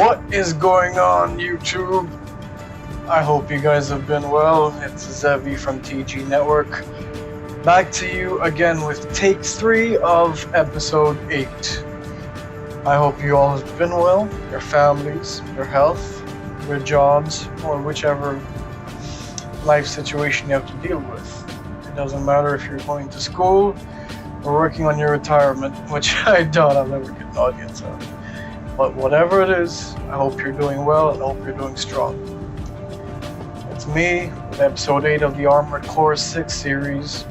What is going on, YouTube? I hope you guys have been well. It's Zevi from TG Network. Back to you again with take 3 of episode 8. I hope you all have been well, your families, your health, your jobs, or whichever life situation you have to deal with. It doesn't matter if you're going to school or working on your retirement, which I doubt I'll ever get an audience on. But whatever it is, I hope you're doing well and I hope you're doing strong. It's me with episode 8 of the Armored Core 6 series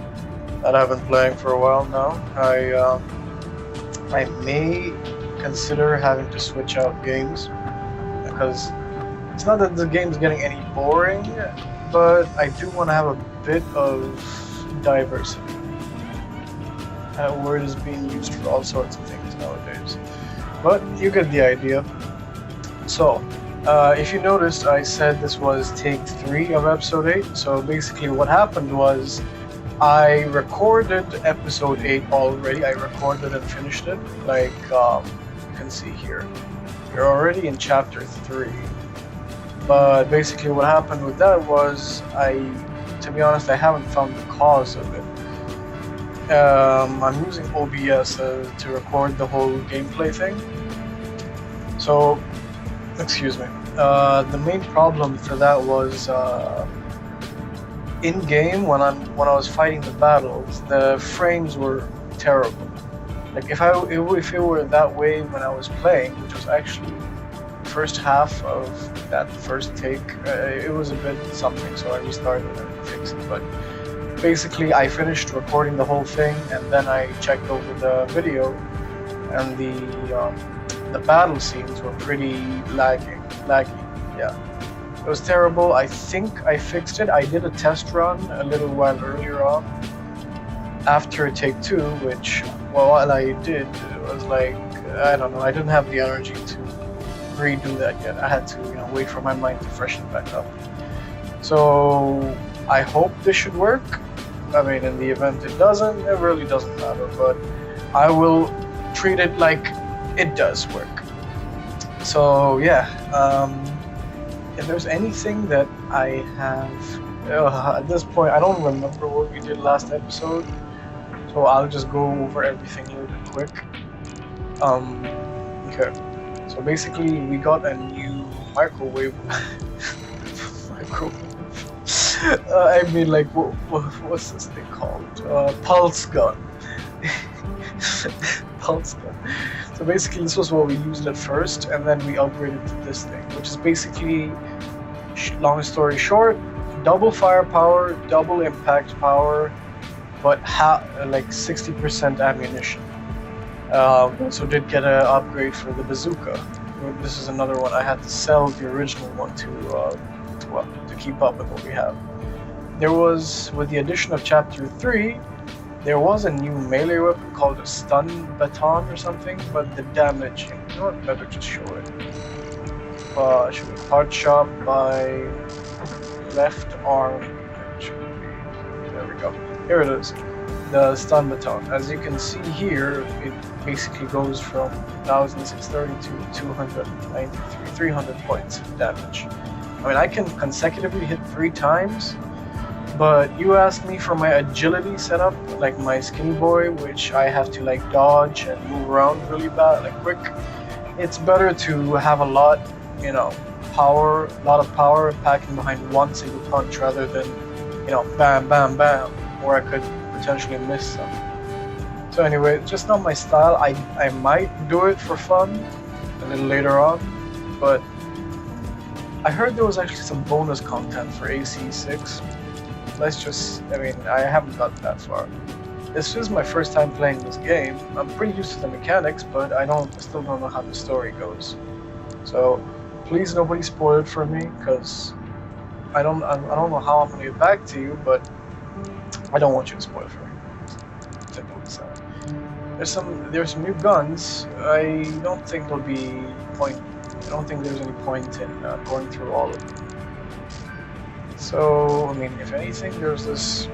that I've been playing for a while now. I may consider having to switch out games because it's not that the game's getting any boring, but I do want to have a bit of diversity. That word is being used for all sorts of things nowadays. But you get the idea. So, if you noticed, I said this was take 3 of episode 8. So basically what happened was I recorded episode 8 already. I recorded and finished it. Like, you can see here. You're already in chapter 3. But basically what happened with that was, to be honest, I haven't found the cause of it. I'm using OBS to record the whole gameplay thing. So, excuse me. The main problem for that was in game when I was fighting the battles, the frames were terrible. Like if it were that way when I was playing, which was actually the first half of that first take, it was a bit something. So I restarted and fixed it, but. Basically, I finished recording the whole thing, and then I checked over the video, and the battle scenes were pretty laggy. Yeah, it was terrible. I think I fixed it. I did a test run a little while earlier on, after take 2, which, well, while I did, it was like, I don't know. I didn't have the energy to redo that yet. I had to, wait for my mind to freshen back up. So I hope this should work. I mean, in the event it doesn't, it really doesn't matter, but I will treat it like it does work. So yeah, if there's anything that I have, at this point, I don't remember what we did last episode, so I'll just go over everything a little quick. Okay, so basically we got a new microwave. I mean, like, what's this thing called? Pulse gun. Pulse gun. So basically, this was what we used at first, and then we upgraded to this thing, which is basically, long story short, double firepower, double impact power, but like 60% ammunition. So did get an upgrade for the bazooka. This is another one. I had to sell the original one to keep up with what we have. There was, with the addition of chapter 3, there was a new melee weapon called a stun baton or something, but the damage, you know what, better just show it. Should be part shot by left arm. There we go. Here it is. The stun baton. As you can see here, it basically goes from 1630 to 293, 300 points of damage. I mean, I can consecutively hit 3 times, but you asked me for my agility setup, like my skinny boy, which I have to like dodge and move around really bad, like quick. It's better to have a lot, power, a lot of power packing behind one single punch rather than, bam, bam, bam, where I could potentially miss some. So anyway, it's just not my style. I might do it for fun a little later on, but I heard there was actually some bonus content for AC6. I haven't got that far. This is my first time playing this game. I'm pretty used to the mechanics, but I still don't know how the story goes. So please nobody spoil it for me, because I don't know how I'm gonna get back to you, but I don't want you to spoil it for me. There's some new guns. I don't think there'll be point. I don't think there's any point in going through all of them. So, I mean, if anything, there's this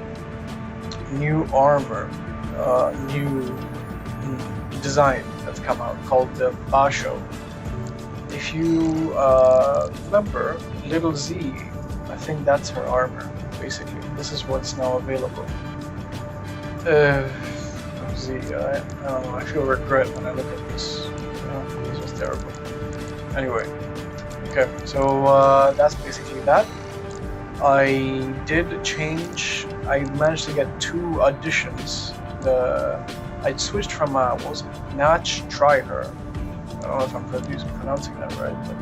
new armor, new design that's come out called the Basho. if you remember Little Z, I think that's her armor. Basically, this is what's now available. Z, I don't know. I feel regret when I look at this. This was terrible. Anyway, okay. So that's basically that. I did change. I managed to get 2 additions. I switched from what was it? Natch Try Her. I don't know if I'm pronouncing that right, but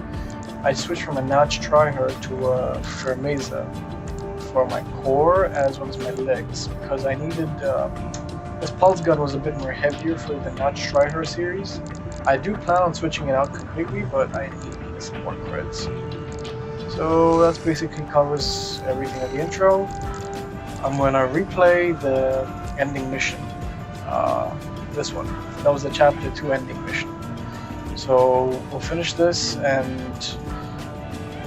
I switched from a Natch Try Her to a Firmeza for my core as well as my legs because I needed. This pulse gun was a bit more heavier for the Natch Try Her series. I do plan on switching it out completely, but I need some more creds. So that basically covers everything at the intro. I'm gonna replay the ending mission. This one. That was the chapter 2 ending mission. So we'll finish this and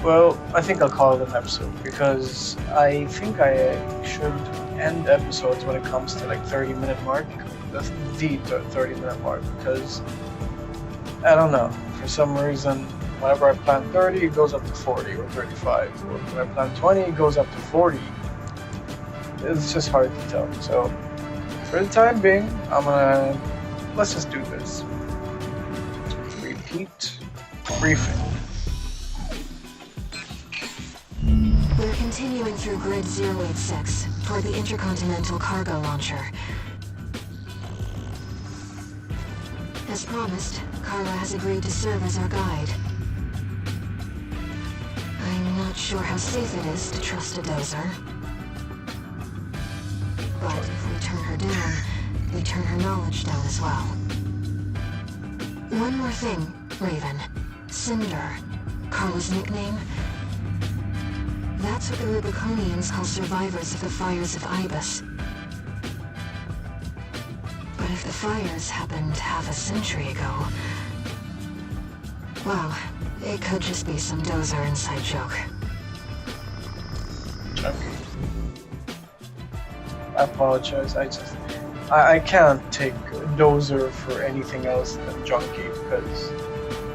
well, I think I'll call it an episode because I think I should end episodes when it comes to like 30-minute mark. That's the 30-minute mark because I don't know. For some reason, whenever I plan 30, it goes up to 40 or 35. Or when I plan 20, it goes up to 40. It's just hard to tell. So for the time being, let's just do this. Repeat briefing. We're continuing through Grid 086 toward the Intercontinental Cargo Launcher. As promised, Carla has agreed to serve as our guide. I'm not sure how safe it is to trust a dozer. But if we turn her down, we turn her knowledge down as well. One more thing, Raven. Cinder, Carla's nickname. That's what the Rubiconians call survivors of the fires of Ibis. But if the fires happened half a century ago... well, it could just be some dozer inside joke. Okay. I apologize, I can't take dozer for anything else than junkie because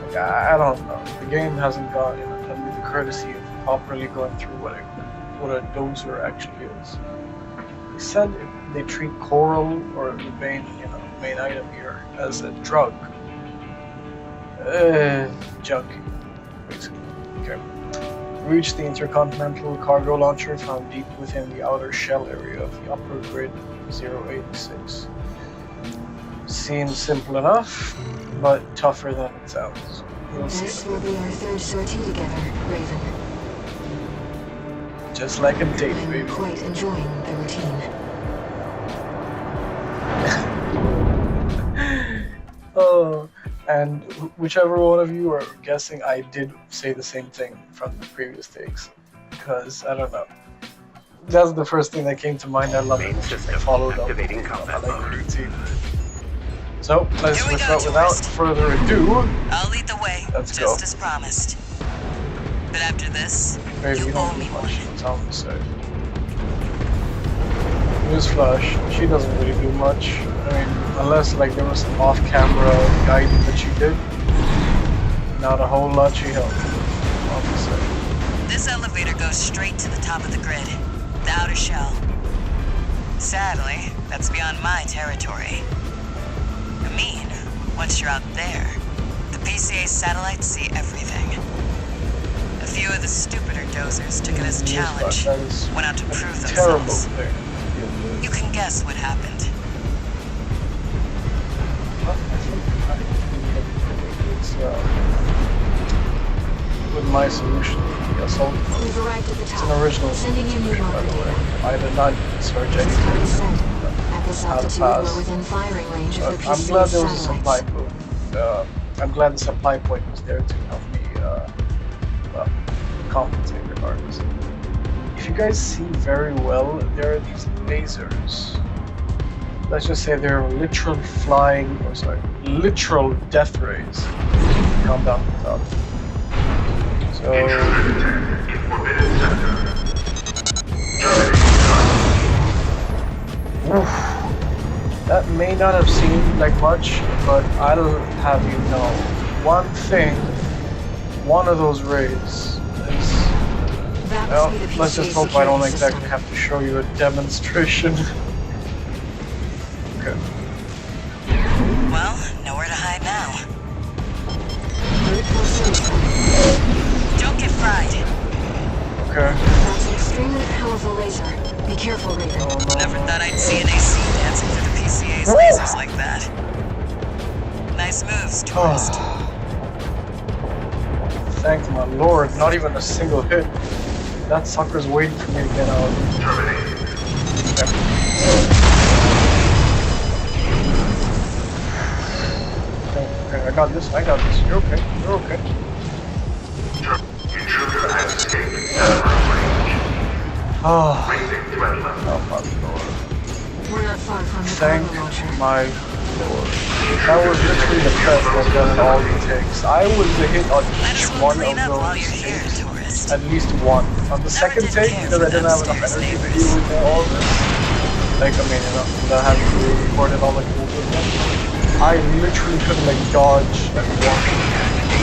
like, I don't know. The game hasn't done me the courtesy of properly going through what a dozer actually is. They said they treat coral or the main item here as a drug. Junkie, basically. Okay. Reach the Intercontinental Cargo Launcher found deep within the outer shell area of the upper grid 086. Seems simple enough, but tougher than it sounds. We'll see. This will be our 3rd sortie together, Raven. Just like a date, baby. I'm quite enjoying the routine. Oh, and whichever one of you are guessing, I did say the same thing from the previous takes. Because, I don't know. That's the first thing that came to mind. I love it. I followed up. I like the routine. So, let's without further ado. I'll lead the way, let's just go. as promised. But after this, Maybe you you owe don't me do one. much. That's all I'm gonna say. Newsflash, she doesn't really do much. I mean, unless like there was some off-camera guiding that she did. Not a whole lot she helped. Obviously. This elevator goes straight to the top of the grid, the outer shell. Sadly, that's beyond my territory. I mean, once you're out there, the PCA satellites see everything. A few of the stupider dozers took it as a challenge, went out to prove Terrible themselves. thing. You can guess what happened. It's with my solution, the assault. We've arrived at the It's top. an original Sending you new solution, by the way. data. I did not search Target anything. set. At this How to altitude, pass. we're within firing range of the I'm PCA glad there was a supply satellites. point. I'm glad the supply point was there to help me compensate regardless. If you guys see very well, there are these lasers. Let's just say they're literal literal death rays come down the top. So that may not have seemed like much, but I'll have you know one thing one of those raids is... Well, let's just hope I don't exactly have to show you a demonstration. Okay. Well, nowhere to hide now. Don't get fried. Okay. That's an extremely powerful laser. Be careful, Raven. Oh, no. Never thought I'd see an AC dancing through the PCA's lasers like that. Nice moves, tourist. Thank my lord, not even a single hit. That sucker's waiting for me to get out. Okay, I got this, You're okay, you're okay. Oh my lord. We're not far from the Thank cargo launcher. my lord. That was literally the best I've done in all the takes. I was the hit on Might each as well one clean of up while those you're here, takes. tourist. At least one. On the second did take, care because for I didn't have enough upstairs energy to neighbors. deal with all this. Like, I mean, without having to record it all like over again. I literally couldn't like dodge and walk.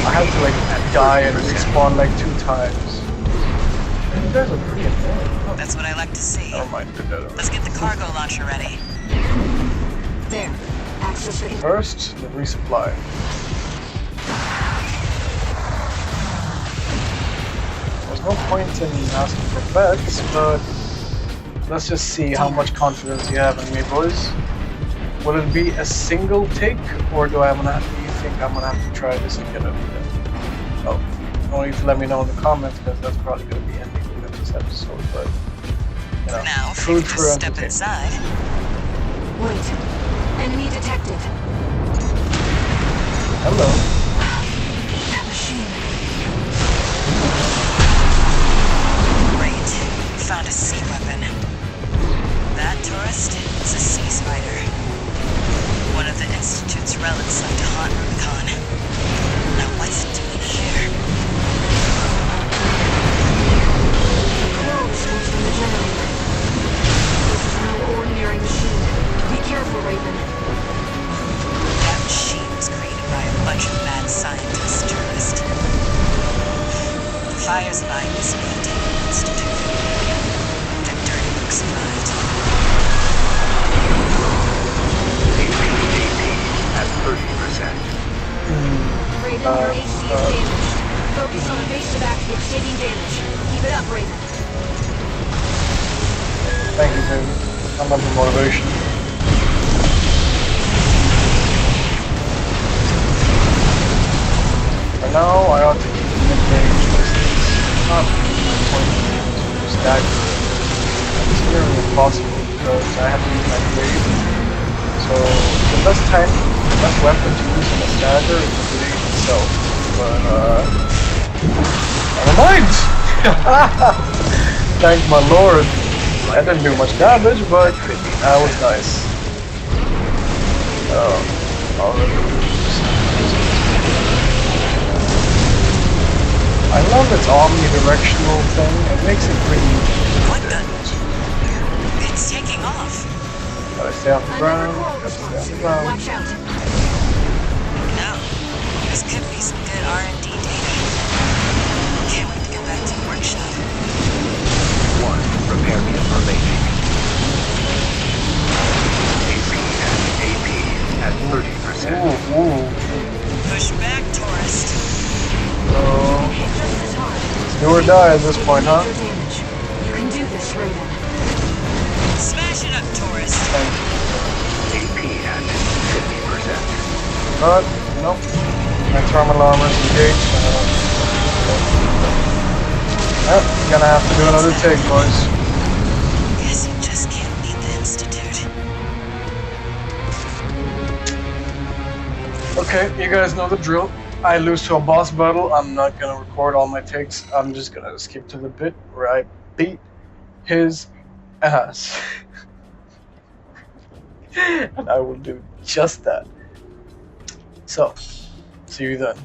I had to like die and respawn like 2 times. You guys are pretty annoying. That's what I like to see. Never mind, they're dead already. Let's get the cargo launcher ready. There. Access the... First, the resupply. There's no point in asking for bets, but let's just see how much confidence you have in me, boys. Will it be a single take, or do you think I'm gonna have to try this and get it again? Oh, no need to let me know in the comments, because that's probably gonna be ending with this episode, but you know, Now, if you food could for just step entertainment. inside. Wait. Enemy detected. Hello. That machine. Great. We found a sea weapon. That, tourist, is a sea spider. One of the Institute's relics left to haunt Rubicon. Now what's it doing here? The core was forced from the generator. This is no ordinary machine. Be careful, Raven. That machine was created by a bunch of mad scientists, tourist. The fire's line was maintained the Institute. That dirty book survived. At 30%. Raven, your AC is damaged. Focus on evasive active, taking damage. Keep it up, Raven. Thank you, baby. I love the motivation. For now, I ought to keep the mid-range distance. Not point to stagger. It's nearly impossible because I have to use my blade. So the best weapon to use in a stagger is the blade itself. But never mind! Thank my lord. That didn't do much damage, but that was nice. I love its omnidirectional thing. It makes it pretty easy. What the? It's taking off. Gotta stay off the Another ground. core Gotta stay off the response. ground. Watch out. No. This could be some good R&D data. Can't wait to get back to the workshop. 1. Prepare me for mating. AP at 30%. Ooh. Push back, tourist. So, Hit just as hard. do or die at this point, huh? Major damage. You can do this, Raven. Smash it up, tourist. AP at 50%. But, nope. My terminal armor is engaged. Gonna have to do another take, boys. Guess you just can't beat the Institute. Okay, you guys know the drill. I lose to a boss battle, I'm not gonna record all my takes. I'm just gonna skip to the bit where I beat his ass. And I will do just that. So, see you then.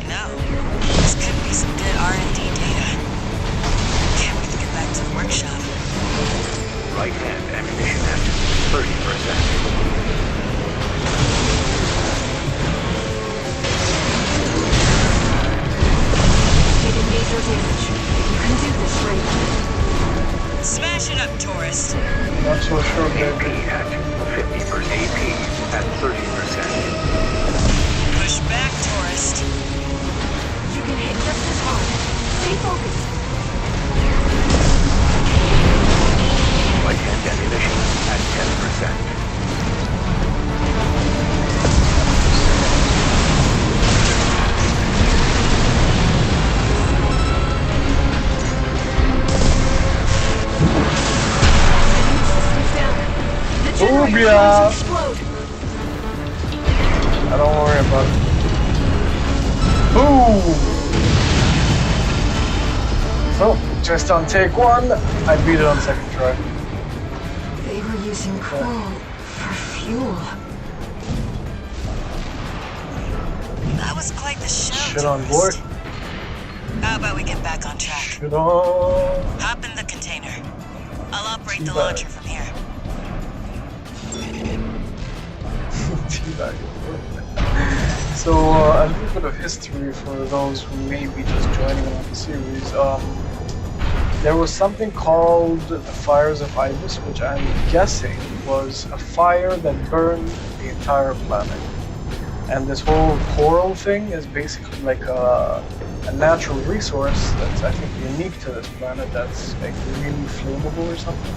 No. This could be some good R&D data. Can't wait to get back to the workshop. Right hand ammunition at 30%. Freshen up, tourist. Not so sure, AP baby. at 50%. AP at 30%. Push back, tourist. You can hit just as hard. Stay focused. Flight end ammunition at 10%. Systems down. The generator Booyah! is explode. I don't worry about it. Boom! So, just on take one, I beat it on second try. They were using coal for fuel. That was quite the show, Shit on board. tourist. How about we get back on track? Shit on. Hop in the container. I'll operate the Teabag. launcher from here. Teabag. So, a little bit of history for those who may be just joining on the series. There was something called the Fires of Ibis, which I'm guessing was a fire that burned the entire planet. And this whole coral thing is basically like a natural resource that's, I think, unique to this planet that's like really flammable or something.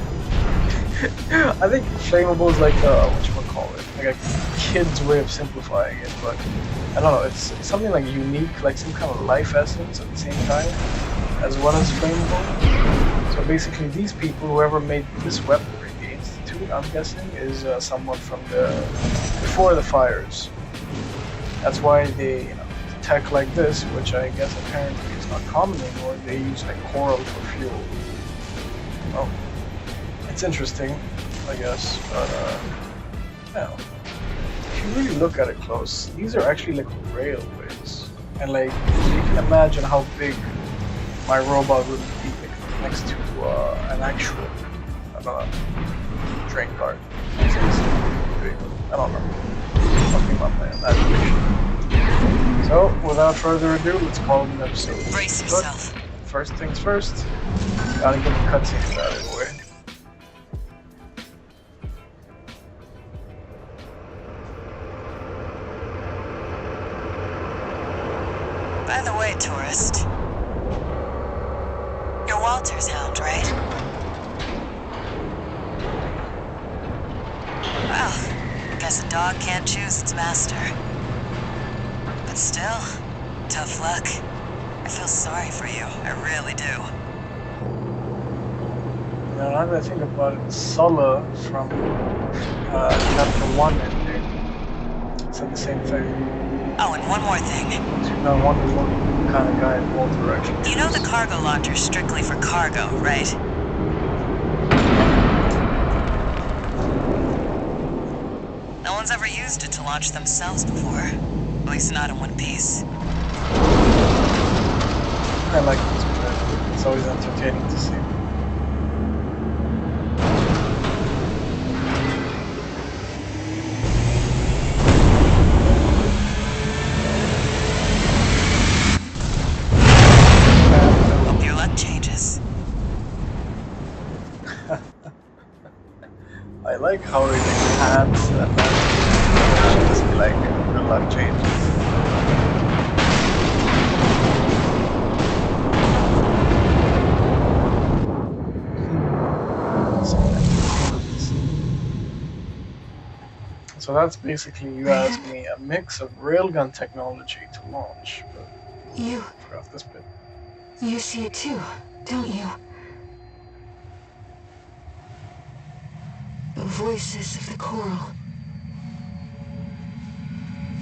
I think flammable is like whatchamacallit, like a kid's way of simplifying it, but I don't know, it's something like unique, like some kind of life essence at the same time, as well as flammable. So basically these people, whoever made this weaponry, the Institute, I'm guessing, is someone from before the fires. That's why they, tech like this, which I guess apparently is not common anymore, they use like coral for fuel. Well, it's interesting, I guess, but yeah. If you really look at it close, these are actually like railways. And like, you can imagine how big my robot would be like, next to an actual, I don't know, train car. It's big. I don't know. Something about my imagination. So, without further ado, let's call it an episode. Brace But yourself. first things first, gotta get the cutscenes out of the way. By the way, tourist. You're Walter's hound, right? Well, guess a dog can't choose its master. But still, tough luck. I feel sorry for you. I really do. Now that I think about it, Sulla from chapter 1 ending said the same thing. Oh, and one more thing. She's not wonderful kind of guy in both directions. You know the cargo launcher's strictly for cargo, right? No one's ever used it to launch themselves before. At least not in one piece. I like this bit. It's always entertaining to see. Hope your luck changes. I like how it enhances and just be like good luck changes. So that's basically, you asked me, a mix of railgun technology to launch, but You I forgot this bit. see it too, don't you? The voices of the coral.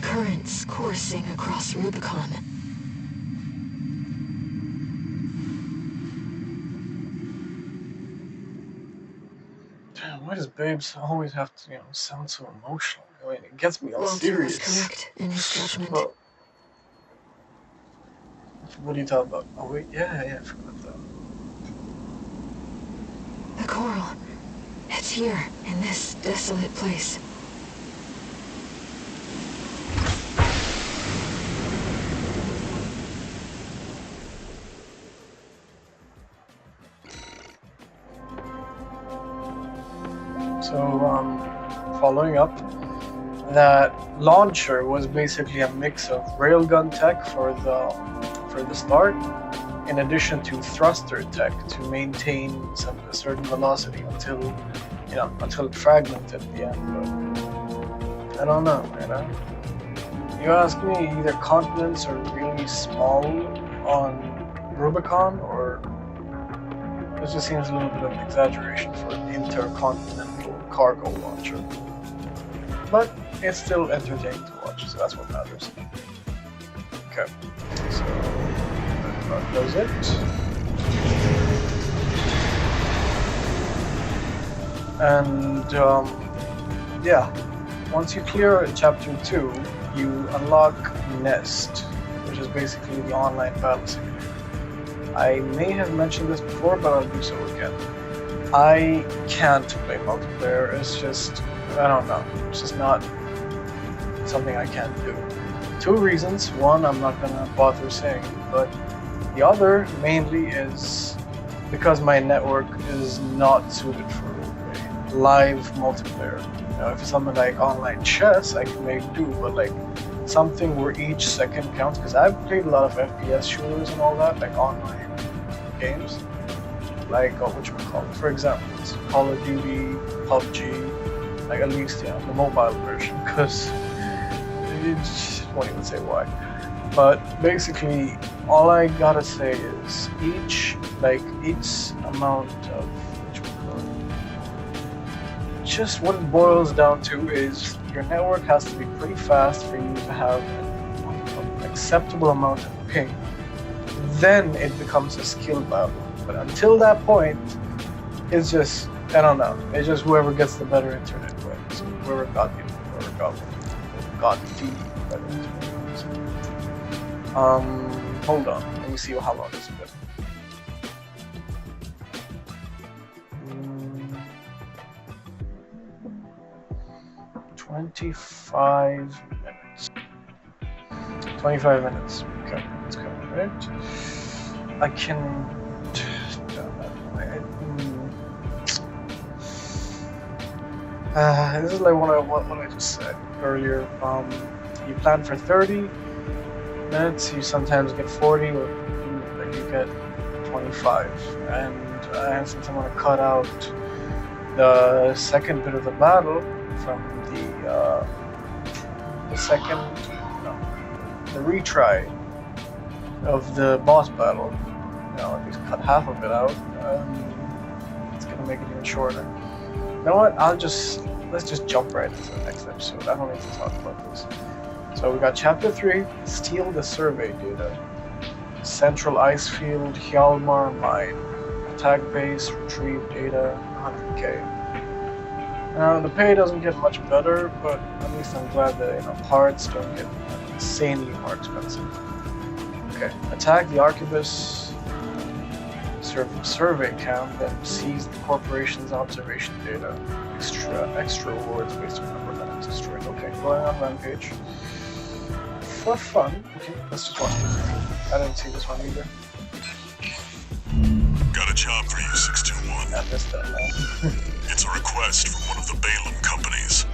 Currents coursing across Rubicon. Damn, why does Babes always have to, sound so emotional? I mean, it gets me all Walter serious. was correct in his judgment. Well, what are you talking about? Oh wait, yeah, I forgot that. The coral. It's here, in this desolate place. So, following up, that launcher was basically a mix of railgun tech for the start, in addition to thruster tech to maintain a certain velocity until it fragmented at the end. But I don't know, You ask me, either continents are really small on Rubicon, or it just seems a little bit of an exaggeration for an intercontinental cargo launcher. But it's still entertaining to watch, so that's what matters. Okay, so that does it. And yeah, once you clear chapter 2, you unlock Nest, which is basically the online battle simulator. I may have mentioned this before, but I'll do so again. I can't play multiplayer. It's just, I don't know. It's just not something I can do. 2 reasons. One, I'm not gonna bother saying, but the other mainly is because my network is not suited for live multiplayer. If it's something like online chess, I can maybe do, but like something where each second counts, because I've played a lot of FPS shooters and all that, like online games, like whatchamacallit, for example, it's Call of Duty, PUBG, like at least the mobile version, because you just won't even say why. But basically, all I gotta say is each amount of just what it boils down to is your network has to be pretty fast for you to have an acceptable amount of ping. Then it becomes a skill battle. But until that point, it's just, I don't know, it's just whoever gets the better internet wins. Whoever got the better internet wins. Hold on, let me see how long this has been. 25 minutes. 25 minutes. Okay, let's go. Right. I can. This is like what I just said earlier. You plan for 30 minutes. You sometimes get 40, or like you get 25. And since I'm gonna cut out the second bit of the battle from the retry of the boss battle, at least cut half of it out. It's gonna make it even shorter. You know what? Let's just jump right into the next episode. I don't need to talk about this. So we got chapter 3, steal the survey data. Central ice field, Hjalmar mine. Attack base, retrieve data, 100k. Now the pay doesn't get much better, but at least I'm glad that parts don't get insanely more expensive. Okay, attack the Arquebus survey camp, then seize the corporation's observation data. Extra rewards based on number of minutes destroyed. Okay, going on rampage. For fun. Okay, let's just watch this. I didn't see this one either. Got a job for you, 621. I missed that now. It's a request from one of the Balaam companies.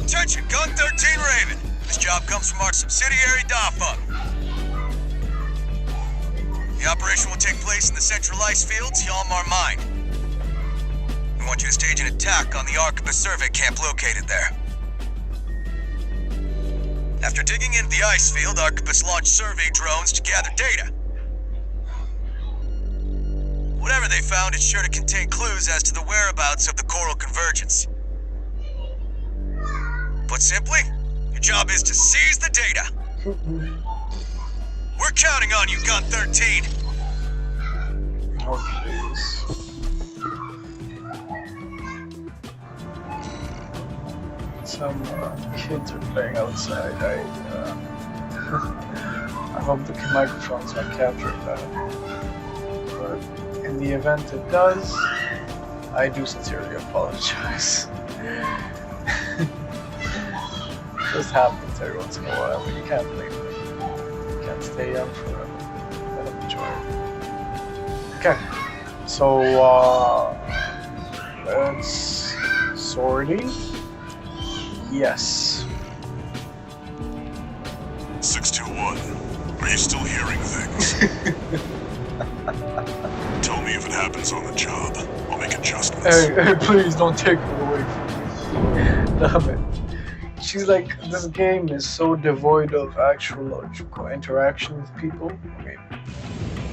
Attention, Gun 13 Raven. This job comes from our subsidiary DAFA. The operation will take place in the Central Ice Fields, Hjalmar Mine. We want you to stage an attack on the Arquebus survey camp located there. After digging into the ice field, Arquebus launched survey drones to gather data. Whatever they found, it's sure to contain clues as to the whereabouts of the coral convergence. Put simply, your job is to seize the data. We're counting on you, Gun 13. Oh, jeez. Some kids are playing outside. I hope the microphone's not capturing that. But in the event it does, I do sincerely apologize. This happens every once in a while, but you can't blame me. You can't stay young forever. Let them enjoy it. Okay, so Let's sorting. Yes. 621. Are you still hearing things? Tell me if it happens on the job. I'll make adjustments. Hey, please don't take her away from me. Damn it. She's like, this game is so devoid of actual logical interaction with people. I mean,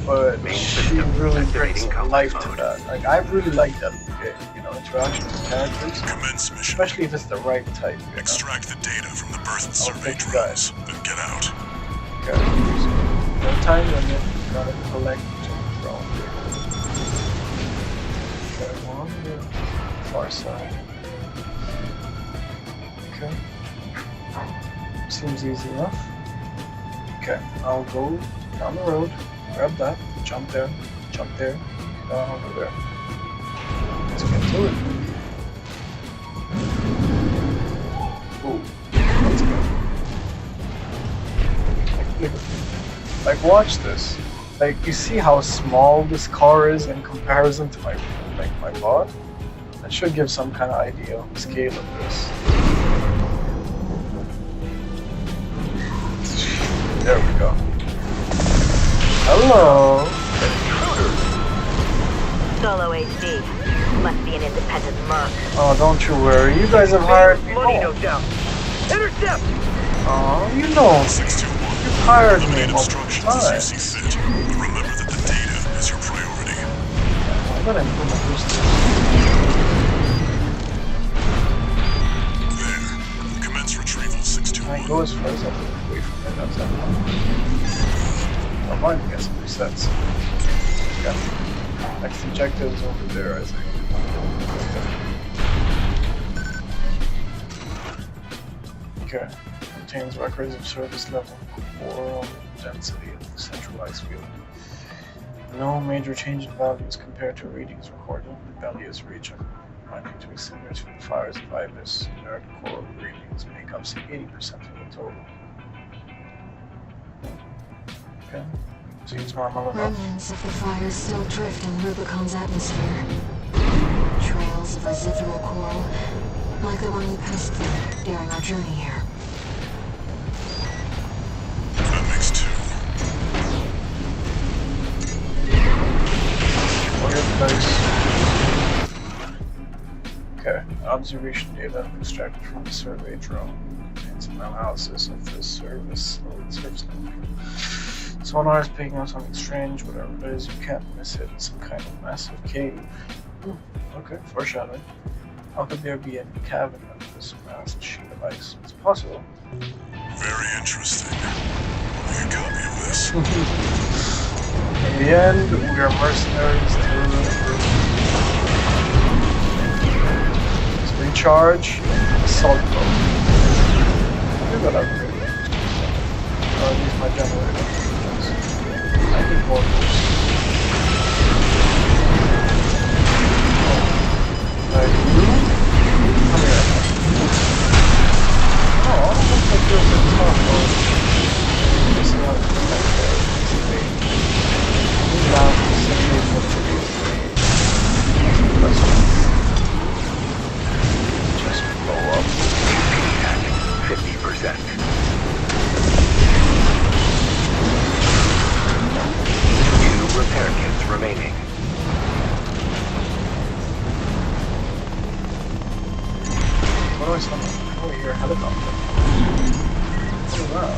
but Main she system really activating brings combat life to mode. that. Like, I really like that game, you know, interaction with characters. Commence mission. Especially if it's the right type, you know. Extract the data from the birth survey take the drones, then get out. Okay. No time limit, you gotta collect the drone. Okay, we're on the far side. Okay. Seems easy enough. Okay, I'll go down the road, grab that, jump there, down over there. Let's get to it. Ooh, let's go. Like, watch this. Like, you see how small this car is in comparison to my bot? That should give some kind of idea of the scale of this. There we go. Hello. Solo HD. Must be an independent merc. Oh, don't you worry. You guys have hired me. Money, no doubt. Intercept! Oh, you know. 621. You hired me Eliminate multiple obstructions as you times. see fit. But remember that the data is your priority. I'm gonna improve my boosters. There. Commence retrieval Can I 621. go as far as I can away from it? That's that one. I might get some resets. Yeah. Next objective is over there, I think. Okay. Contains records of service level, core density of the centralized field. No major change in values compared to readings recorded. The values reach likely to be similar to the fires of Ibis. Inert core readings make up 80% of the total. Okay. Seems normal enough. Remnants of the fire still drift in Rubicon's atmosphere. Trails of residual coral, like the one we passed through during our journey here. That makes two. Weird place. Okay. Observation data extracted from the survey drone contains an analysis of the surface level. Sonar is picking up something strange, whatever it is, you can't miss it. It's some kind of massive cave. Okay, foreshadowing. How could there be a cavern under this vast sheet of ice? It's possible. Very interesting. I'll make a copy of this. In the end, we are mercenaries to Let's recharge assault boat. Maybe that upgrade. I'll use my generator. I need more of this. Like you? Come here. Oh, looks like there's a top boat. This is not like there. Move down to 78.3. Let's just blow up. 50%. Repair kits remaining. What do I summon? Oh, you're a helicopter. What is that?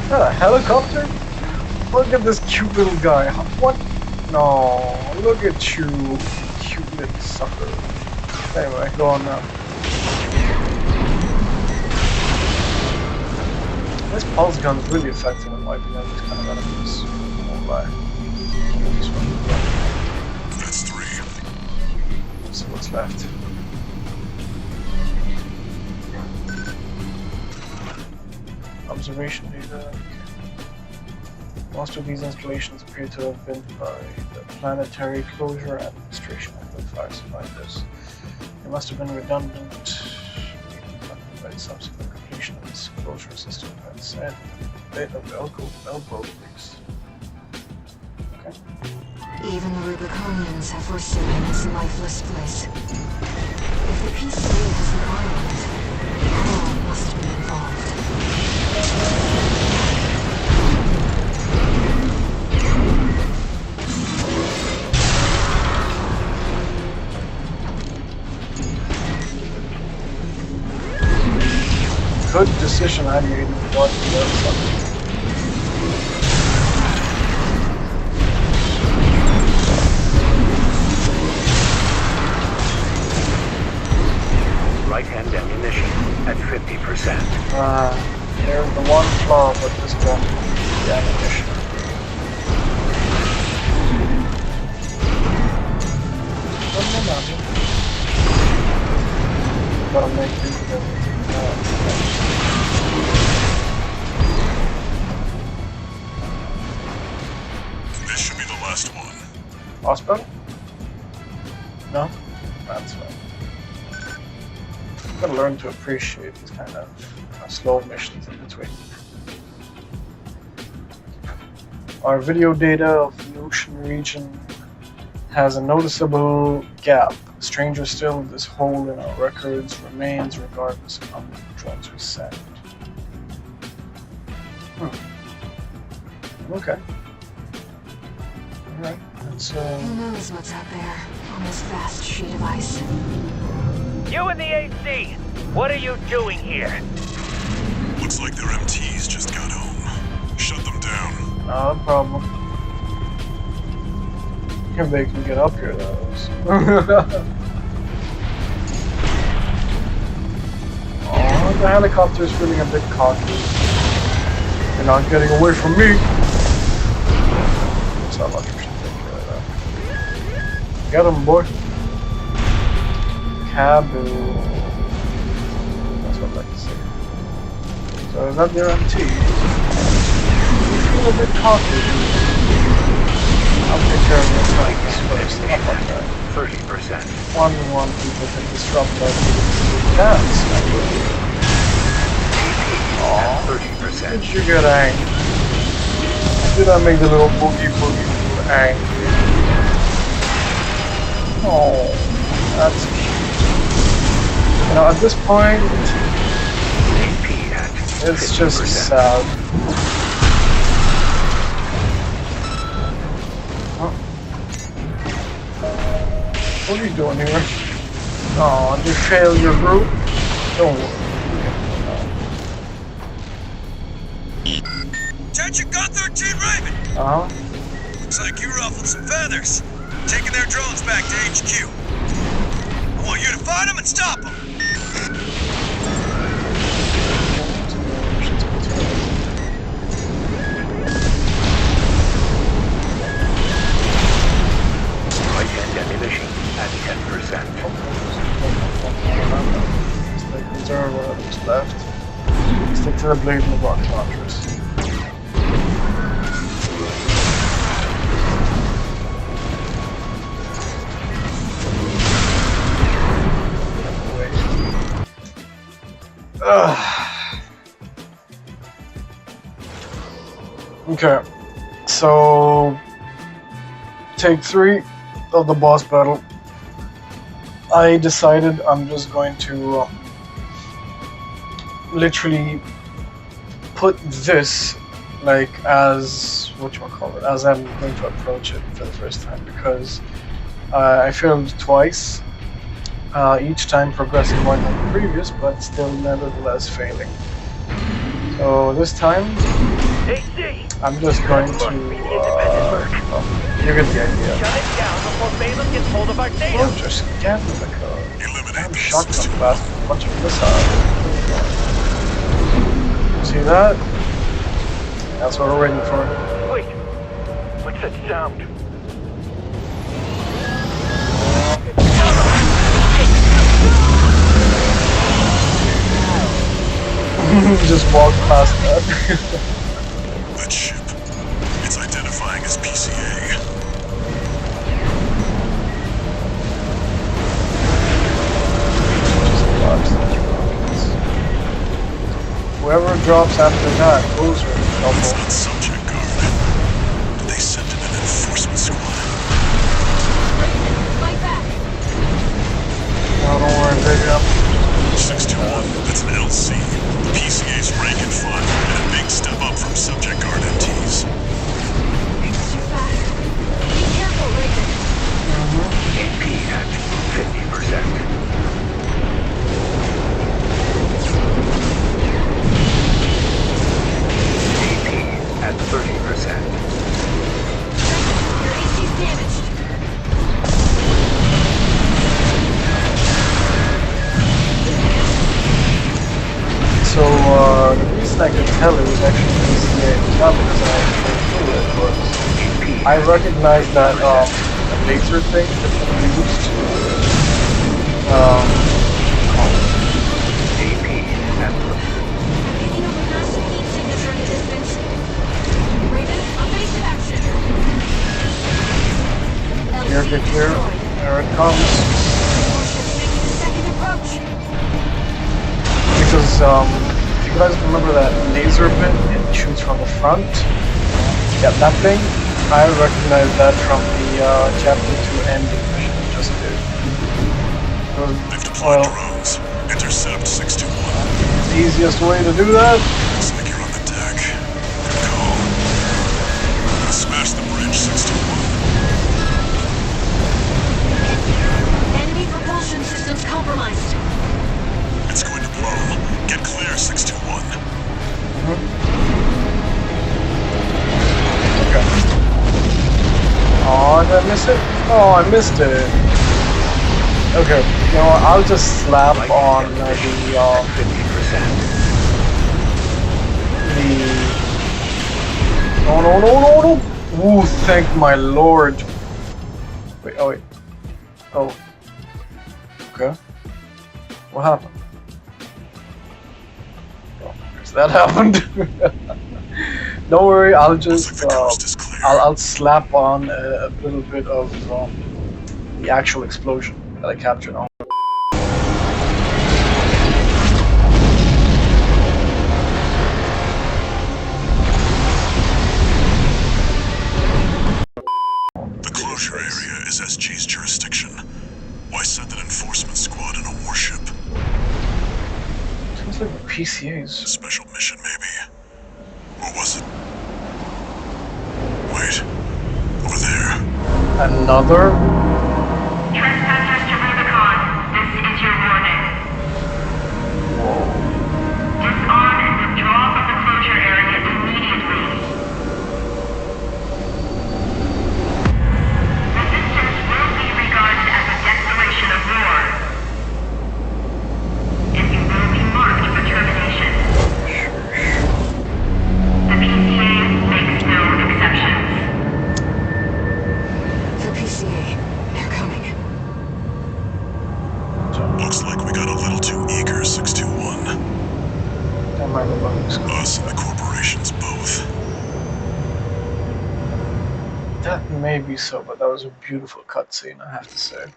Is that a helicopter? Look at this cute little guy. What? No, look at you, cute little sucker. Anyway, go on now. This pulse gun's really effective in wiping out these kind of enemies. Won't lie. That's three. So what's left? Observation data. Most of these installations appear to have been by the Planetary Closure Administration of the fire survivors. They must have been redundant by the subsequent completion of this closure system that said the date of the elbow release. Okay. Even the Rubiconians have forsaken this lifeless place. If the PCA has an island, all must be involved. Good decision, annihilating what the other side. Right-hand ammunition at 50%. There's the one flaw with this gun, the ammunition. Gotta make it. This should be the last one. Hospital? No? That's right. Gotta learn to appreciate these kind of slow missions in between. Our video data of the ocean region has a noticeable gap. Stranger still, this hole in our records remains regardless of how many drones we send. Okay. Alright, let's Who knows what's out there on this vast sheet of ice? You in the AC! What are you doing here? Looks like their MTs just got home. Shut them down. no problem. If they can get up here, though. Oh, the helicopter's feeling a bit cocky. You're not getting away from me. That's how much we should take care of that. Get him, boy. Cabu. That's what I'd like to say. So is that their MT? You feel a bit cocky. I'll take care of this like this first. Not like that. 30%. One people can disrupt that. That's not good. At Did 30%. you get angry? Did I make the little boogie angry? Oh, that's cute. You know, at this point, AP at it's 50%. just sad. Huh? What are you doing here? Oh, you fail your group? Don't worry. Attention Gun 13 Raven! Uh-huh. Looks like you ruffled some feathers. Taking their drones back to HQ. I want you to find them and stop them. Right-hand ammunition at 10%. Stick reserve whatever's left. Stick to the blade and the rocket launchers. Okay, so take 3 of the boss battle. I decided I'm just going to literally put this like as whatchamacallit, as I'm going to approach it for the first time, because I failed twice, each time progressing more than the previous, but still nevertheless failing. So this time AC! I'm just going to you get the idea. Shut it down before Balaam gets hold of our data! Oh, just get the code. Eliminate Damn those shotgun 16. blast with a bunch of missiles. See that? That's what we're waiting for. Wait! What's that sound? Just walk past that. That ship. It's identifying as PCA. Just drops those rockets. Whoever drops after that, those are in It's trouble. not subject guard. Did they send in an enforcement squad? I recognize that laser thing that can be used. AP at Picking up a massive heat signature in the distance. Raven, evasive action. Clear, get clear. There it comes. Warships making a second approach. Because if you guys remember that laser bit, it shoots from the front. Yeah, that thing. I recognize that from the chapter 2 ending mission we just did. They've deployed drones. Intercept 621. The easiest way to do that. Looks like you're on the deck. Good call. Gonna smash the bridge, 621. Enemy propulsion systems compromised. It's going to blow. Get clear, 621. Okay. Oh, did I miss it? Oh, I missed it. Okay, you know what? I'll just slap on the 50%. No. Ooh, thank my lord. Wait, oh wait. Oh. Okay. What happened? Oh, because that happened. Don't worry, I'll just I'll slap on a little bit of the actual explosion that I captured on. The closure area is SG's jurisdiction. Why send an enforcement squad in a warship? Sounds like PCAs. Special mission, maybe. Or was it? Wait. Over there. Another? Trespassers to Rubicon, this is your warning. Disarm and withdraw from the closure area immediately. Resistance will be regarded as a declaration of war. And you will be marked for termination. The PCA makes no exceptions. The PCA. They're coming. Looks like we got a little too eager, 621. That might be bugs. Us and the corporations both. That may be so, but that was a beautiful cutscene, I have to say.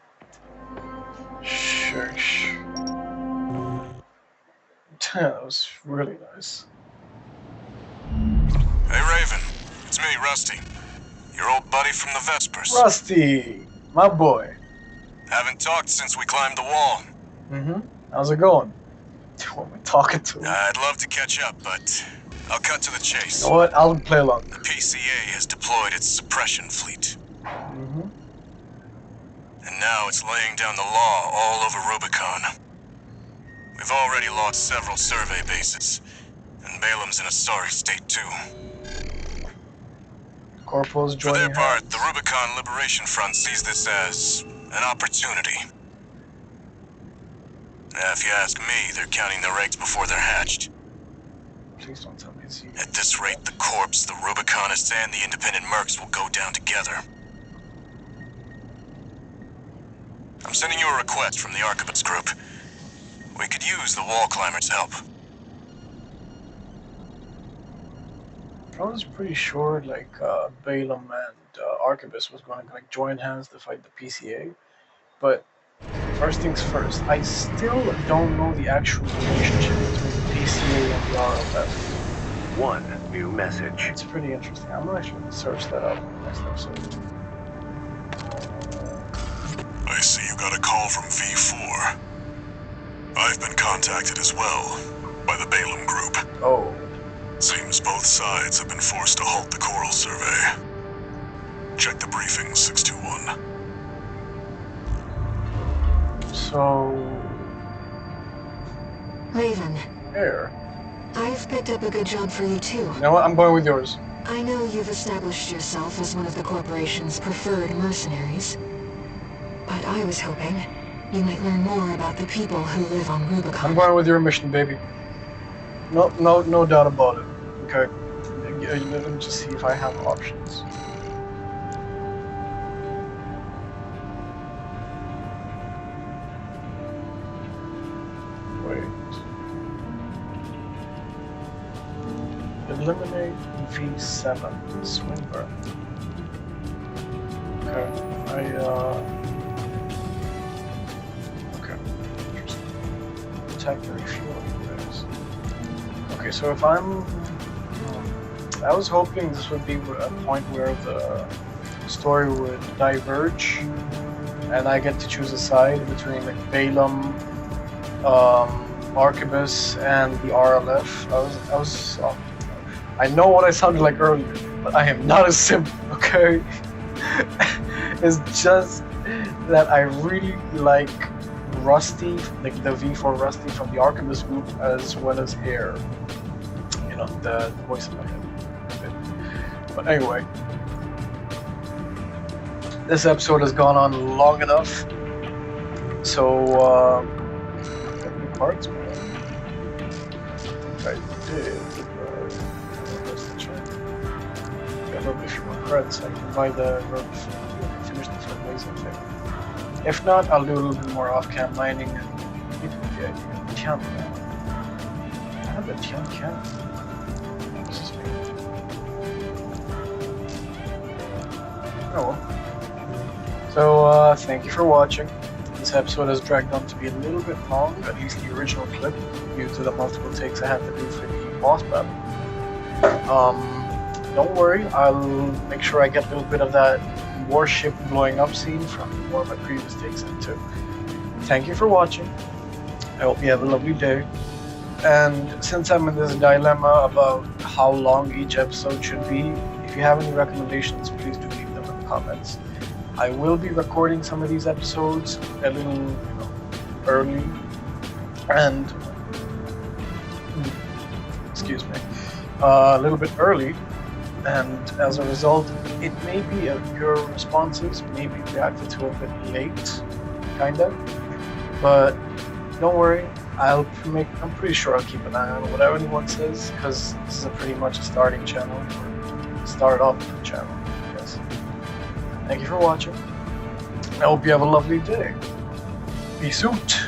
Shush. That was really nice. Hey, Raven. It's me, Rusty. Your old buddy from the Vespers. Rusty, my boy. Haven't talked since we climbed the wall. How's it going? Who am I talking to? I'd love to catch up, but I'll cut to the chase. You know what? I'll play along. The PCA has deployed its suppression fleet. And now it's laying down the law all over Rubicon. We've already lost several survey bases, and Balam's in a sorry state too. Corporals For joining their part, hands. the Rubicon Liberation Front sees this as an opportunity. If you ask me, they're counting their eggs before they're hatched. Please don't tell me it's you. At this rate, the Corps, the Rubiconists, and the independent mercs will go down together. I'm sending you a request from the Archibald's group. We could use the wall climbers' help. I was pretty sure like Balaam and Archibald was going to like join hands to fight the PCA, but first things first, I still don't know the actual relationship between the PCA and the RFF. One new message. It's pretty interesting. I'm gonna actually search that up in the next episode. I see you got a call from V4. I've been contacted as well by the Balaam group. Oh. Seems both sides have been forced to halt the coral survey. Check the briefing, 621. So... Raven, Here. I've picked up a good job for you too. You know what? I'm going with yours. I know you've established yourself as one of the corporation's preferred mercenaries, but I was hoping you might learn more about the people who live on Rubicon. I'm going with your mission, baby. No doubt about it. Okay. Let me just see if I have options. Eliminate V7 Swinburne. Okay, okay, interesting. Attack the refueling guys. Okay, so if I'm... I was hoping this would be a point where the story would diverge and I get to choose a side between like Balaam, Arquebus, and the RLF. I know what I sounded like earlier, but I am not a simp, okay? It's just that I really like Rusty, like the V4 Rusty from the Arquebus group, as well as Air. You know, the voice in my head. But anyway, this episode has gone on long enough, so how many parts, man? I did. Where's the check? Got a few more credits. I can buy the road finish this fundraising thing. If not, I'll do a little bit more off-cam mining and you get the idea. Tian. I have a Tian can. What's this mean? Oh well. So, thank you for watching. This episode has dragged on to be a little bit long, at least the original clip, due to the multiple takes I had to do for the boss battle. Don't worry, I'll make sure I get a little bit of that warship blowing up scene from one of my previous takes into. Thank you for watching. I hope you have a lovely day. And since I'm in this dilemma about how long each episode should be, if you have any recommendations, please do leave them in the comments. I will be recording some of these episodes a little, early, and excuse me, a little bit early, and as a result, it may be your responses may be reacted to a bit late, kinda. But don't worry, I'm pretty sure I'll keep an eye on whatever anyone says, because this is pretty much a starting channel, or start-up channel, I guess. Thank you for watching. I hope you have a lovely day. Peace out.